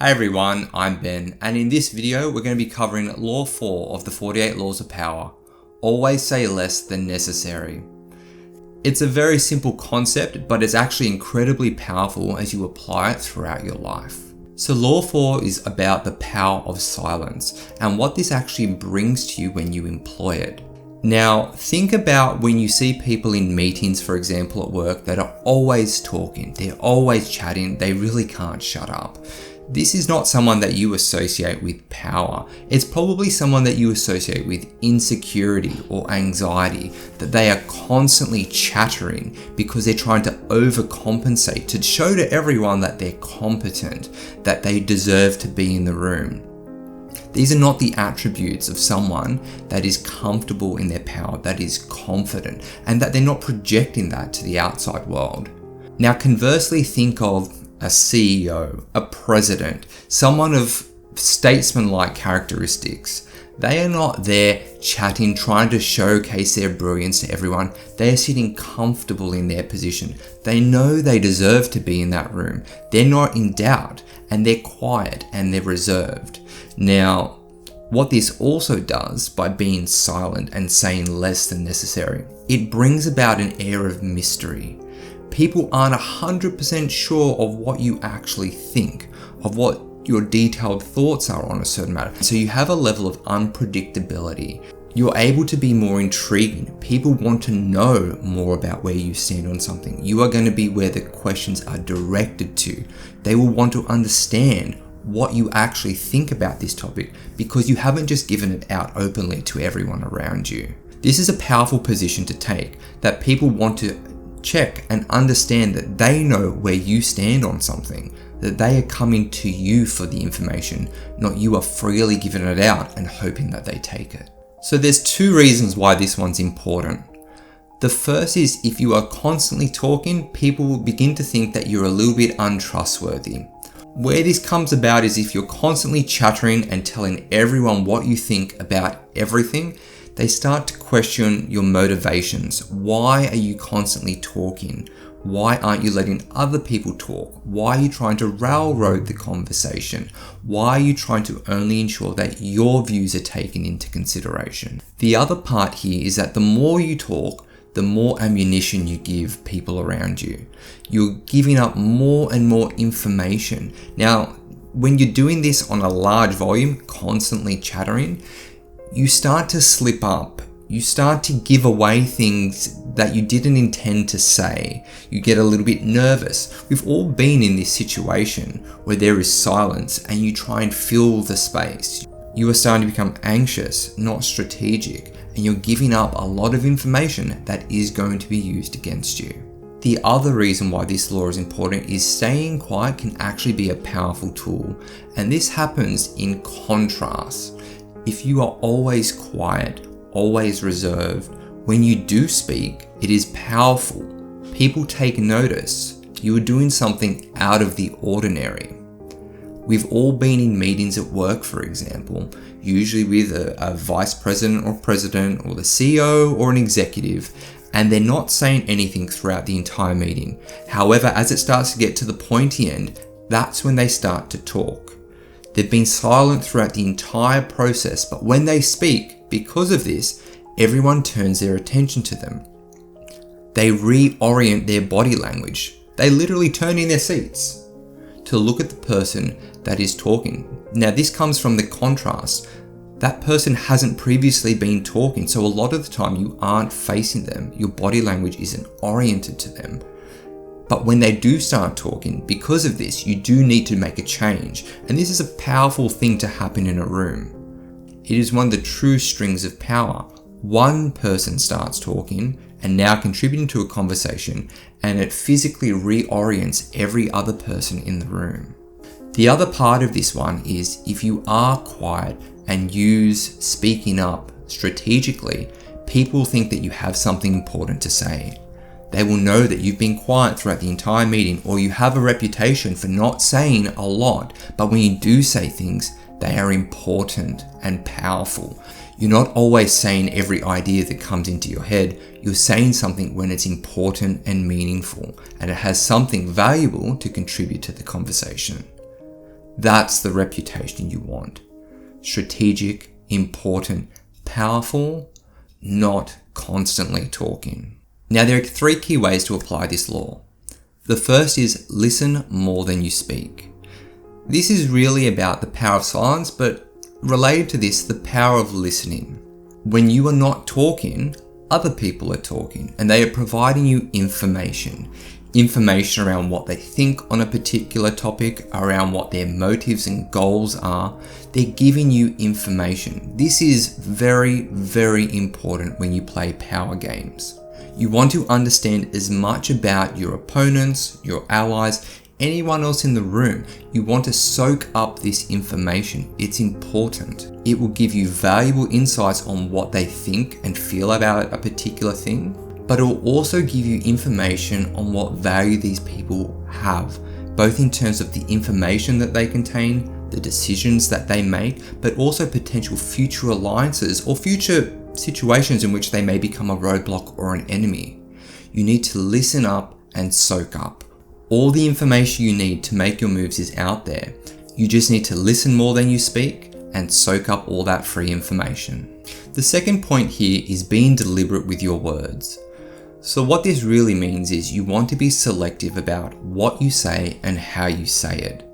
Hey everyone, I'm Ben, and in this video we're going to be covering Law 4 of the 48 Laws of Power. Always say less than necessary. It's a very simple concept, but it's actually incredibly powerful as you apply it throughout your life. So Law 4 is about the power of silence and what this actually brings to you when you employ it. Now, think about when you see people in meetings, for example, at work that are always talking, they're always chatting, they really can't shut up. This is not someone that you associate with power. It's probably someone that you associate with insecurity or anxiety, that they are constantly chattering because they're trying to overcompensate to show to everyone that they're competent, that they deserve to be in the room. These are not the attributes of someone that is comfortable in their power, that is confident, and that they're not projecting that to the outside world. Now, conversely, think of a CEO, a president, someone of statesman-like characteristics. They are not there chatting, trying to showcase their brilliance to everyone. They are sitting comfortable in their position. They know they deserve to be in that room. They're not in doubt, and they're quiet and they're reserved. Now, what this also does by being silent and saying less than necessary, it brings about an air of mystery. People aren't 100% sure of what you actually think, of what your detailed thoughts are on a certain matter. So you have a level of unpredictability. You're able to be more intriguing. People want to know more about where you stand on something. You are going to be where the questions are directed to. They will want to understand what you actually think about this topic because you haven't just given it out openly to everyone around you. This is a powerful position to take, that people want to check and understand that they know where you stand on something, that they are coming to you for the information, not you are freely giving it out and hoping that they take it. So there's two reasons why this one's important. The first is if you are constantly talking, people will begin to think that you're a little bit untrustworthy. Where this comes about is if you're constantly chattering and telling everyone what you think about everything, they start to question your motivations. Why are you constantly talking? Why aren't you letting other people talk? Why are you trying to railroad the conversation? Why are you trying to only ensure that your views are taken into consideration? The other part here is that the more you talk, the more ammunition you give people around you. You're giving up more and more information. Now, when you're doing this on a large volume, constantly chattering, you start to slip up. You start to give away things that you didn't intend to say. You get a little bit nervous. We've all been in this situation where there is silence and you try and fill the space. You are starting to become anxious, not strategic, and you're giving up a lot of information that is going to be used against you. The other reason why this law is important is staying quiet can actually be a powerful tool, and this happens in contrast. If you are always quiet, always reserved, when you do speak, it is powerful. People take notice. You are doing something out of the ordinary. We've all been in meetings at work, for example, usually with a vice president or president or the CEO or an executive, and they're not saying anything throughout the entire meeting. However, as it starts to get to the pointy end, that's when they start to talk. They've been silent throughout the entire process, but when they speak, because of this, everyone turns their attention to them. They reorient their body language. They literally turn in their seats to look at the person that is talking. Now, this comes from the contrast. That person hasn't previously been talking, so a lot of the time you aren't facing them. Your body language isn't oriented to them. But when they do start talking, because of this, you do need to make a change. And this is a powerful thing to happen in a room. It is one of the true strings of power. One person starts talking and now contributing to a conversation, and it physically reorients every other person in the room. The other part of this one is if you are quiet and use speaking up strategically, people think that you have something important to say. They will know that you've been quiet throughout the entire meeting, or you have a reputation for not saying a lot, but when you do say things, they are important and powerful. You're not always saying every idea that comes into your head. You're saying something when it's important and meaningful, and it has something valuable to contribute to the conversation. That's the reputation you want. Strategic, important, powerful, not constantly talking. Now, there are 3 key ways to apply this law. The first is listen more than you speak. This is really about the power of silence, but related to this, the power of listening. When you are not talking, other people are talking, and they are providing you information. Information around what they think on a particular topic, around what their motives and goals are. They're giving you information. This is very, very important when you play power games. You want to understand as much about your opponents, your allies, anyone else in the room. You want to soak up this information. It's important. It will give you valuable insights on what they think and feel about a particular thing, but it will also give you information on what value these people have, both in terms of the information that they contain, the decisions that they make, but also potential future alliances or future situations in which they may become a roadblock or an enemy. You need to listen up and soak up. All the information you need to make your moves is out there. You just need to listen more than you speak and soak up all that free information. The second point here is being deliberate with your words. So what this really means is you want to be selective about what you say and how you say it.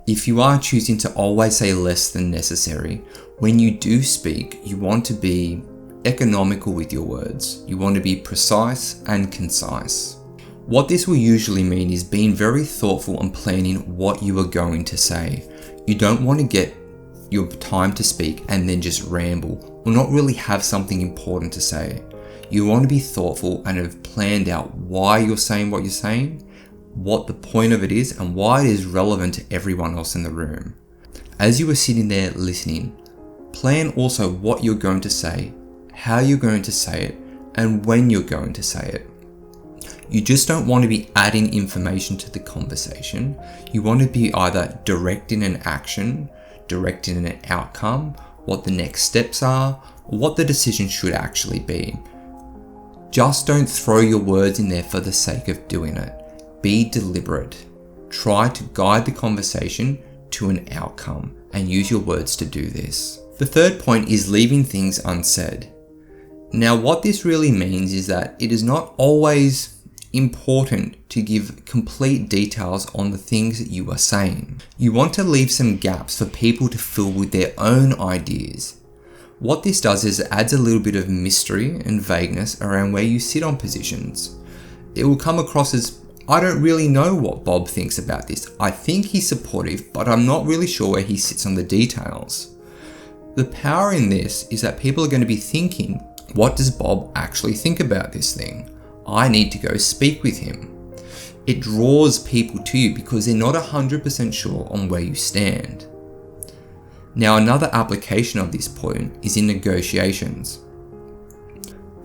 If you are choosing to always say less than necessary, when you do speak, you want to be economical with your words. You want to be precise and concise. What this will usually mean is being very thoughtful and planning what you are going to say. You don't want to get your time to speak and then just ramble or not really have something important to say. You want to be thoughtful and have planned out why you're saying what you're saying, what the point of it is, and why it is relevant to everyone else in the room. As you are sitting there listening, plan also what you're going to say, how you're going to say it, and when you're going to say it. You just don't want to be adding information to the conversation. You want to be either directing an action, directing an outcome, what the next steps are, or what the decision should actually be. Just don't throw your words in there for the sake of doing it. Be deliberate. Try to guide the conversation to an outcome and use your words to do this. The third point is leaving things unsaid. Now, what this really means is that it is not always important to give complete details on the things that you are saying. You want to leave some gaps for people to fill with their own ideas. What this does is it adds a little bit of mystery and vagueness around where you sit on positions. It will come across as, I don't really know what Bob thinks about this. I think he's supportive, but I'm not really sure where he sits on the details. The power in this is that people are going to be thinking, what does Bob actually think about this thing? I need to go speak with him. It draws people to you because they're not 100% sure on where you stand. Now, another application of this point is in negotiations.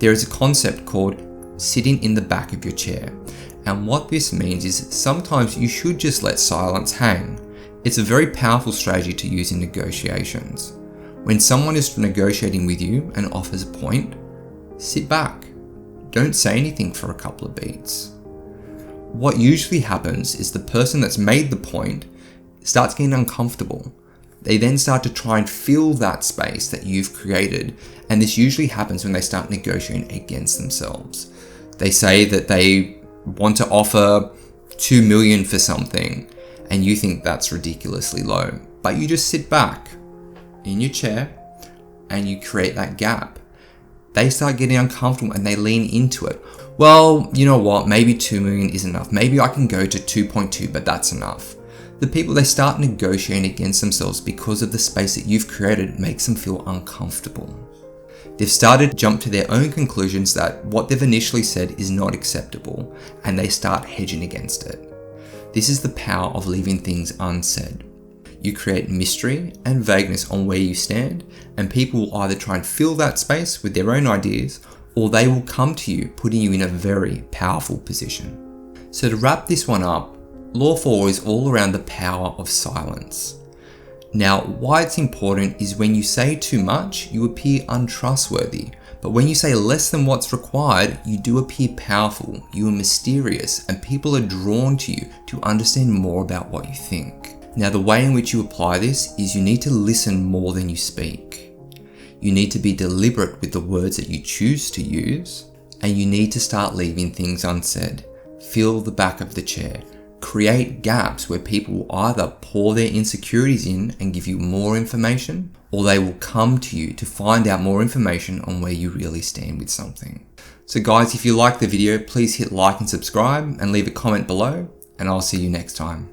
There is a concept called sitting in the back of your chair. And what this means is sometimes you should just let silence hang. It's a very powerful strategy to use in negotiations. When someone is negotiating with you and offers a point, sit back. Don't say anything for a couple of beats. What usually happens is the person that's made the point starts getting uncomfortable. They then start to try and fill that space that you've created, and this usually happens when they start negotiating against themselves. They say that they want to offer $2 million for something, and you think that's ridiculously low, but you just sit back in your chair and you create that gap. They start getting uncomfortable and they lean into it. Well, you know what, maybe 2 million is enough. Maybe I can go to 2.2, but that's enough. The people, they start negotiating against themselves because of the space that you've created makes them feel uncomfortable. They've started to jump to their own conclusions that what they've initially said is not acceptable, and they start hedging against it. This is the power of leaving things unsaid. You create mystery and vagueness on where you stand, and people will either try and fill that space with their own ideas, or they will come to you, putting you in a very powerful position. So to wrap this one up, Law 4 is all around the power of silence. Now, why it's important is when you say too much, you appear untrustworthy. But when you say less than what's required, you do appear powerful, you are mysterious, and people are drawn to you to understand more about what you think. Now, the way in which you apply this is you need to listen more than you speak. You need to be deliberate with the words that you choose to use, and you need to start leaving things unsaid. Fill the back of the chair. Create gaps where people will either pour their insecurities in and give you more information, or they will come to you to find out more information on where you really stand with something. So guys, if you liked the video, please hit like and subscribe and leave a comment below, and I'll see you next time.